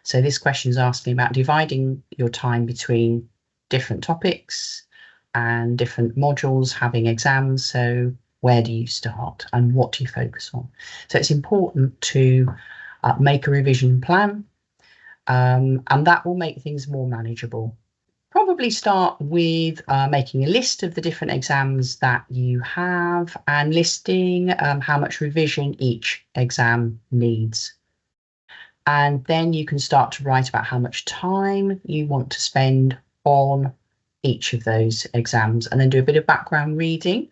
So this question is asking about dividing your time between different topics and different modules having exams. So where do you start and what do you focus on? So it's important to make a revision plan, and that will make things more manageable. Probably start with making a list of the different exams that you have and listing how much revision each exam needs. And then you can start to write about how much time you want to spend on each of those exams, and then do a bit of background reading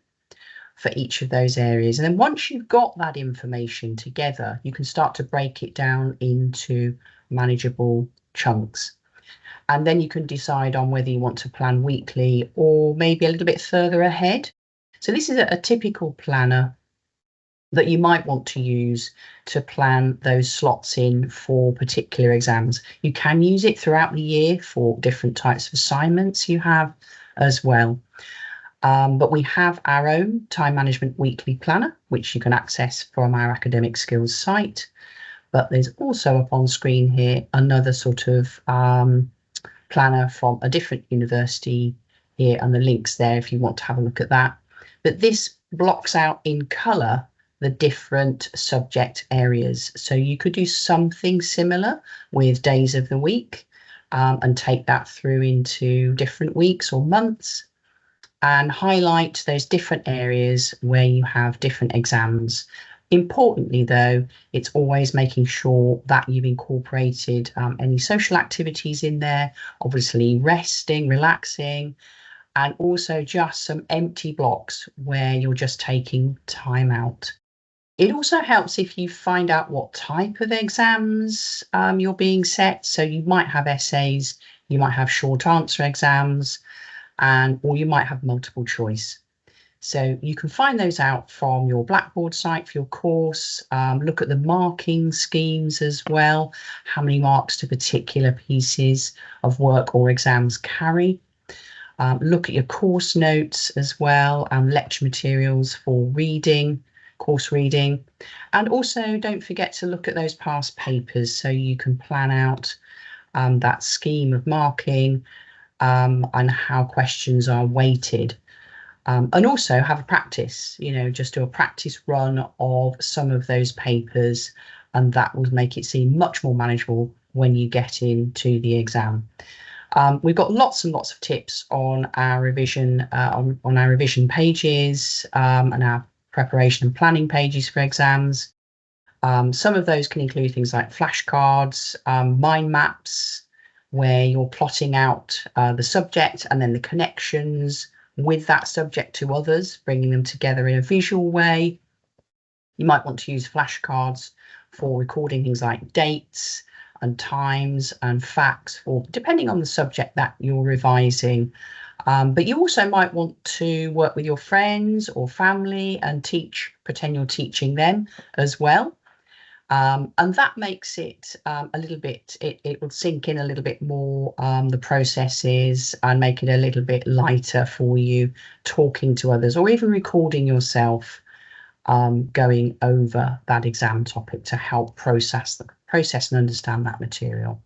for each of those areas. And then once you've got that information together, you can start to break it down into manageable chunks. And then you can decide on whether you want to plan weekly or maybe a little bit further ahead. So this is a typical planner that you might want to use to plan those slots in for particular exams. You can use it throughout the year for different types of assignments you have as well. But we have our own time management weekly planner, which you can access from our academic skills site. But there's also up on screen here another sort of planner from a different university here, and the link's there if you want to have a look at that. But this blocks out in colour the different subject areas. So you could do something similar with days of the week and take that through into different weeks or months and highlight those different areas where you have different exams. Importantly, though, it's always making sure that you've incorporated any social activities in there, obviously resting, relaxing, and also just some empty blocks where you're just taking time out. It also helps if you find out what type of exams you're being set. So you might have essays, you might have short answer exams, or you might have multiple choice. So you can find those out from your Blackboard site for your course. Look at the marking schemes as well, how many marks do particular pieces of work or exams carry. Look at your course notes as well, and lecture materials for reading, course reading. And also don't forget to look at those past papers so you can plan out that scheme of marking and how questions are weighted. And also have a practice, just do a practice run of some of those papers, and that will make it seem much more manageable when you get into the exam. We've got lots and lots of tips on our revision on our revision pages and our preparation and planning pages for exams. Some of those can include things like flashcards, mind maps, where you're plotting out the subject and then the connections with that subject to others, bringing them together in a visual way. You might want to use flashcards for recording things like dates and times and facts, or depending on the subject that you're revising. But you also might want to work with your friends or family and pretend you're teaching them as well. And that makes it a little bit, it will sink in a little bit more, the processes, and make it a little bit lighter for you talking to others, or even recording yourself going over that exam topic to help process and understand that material.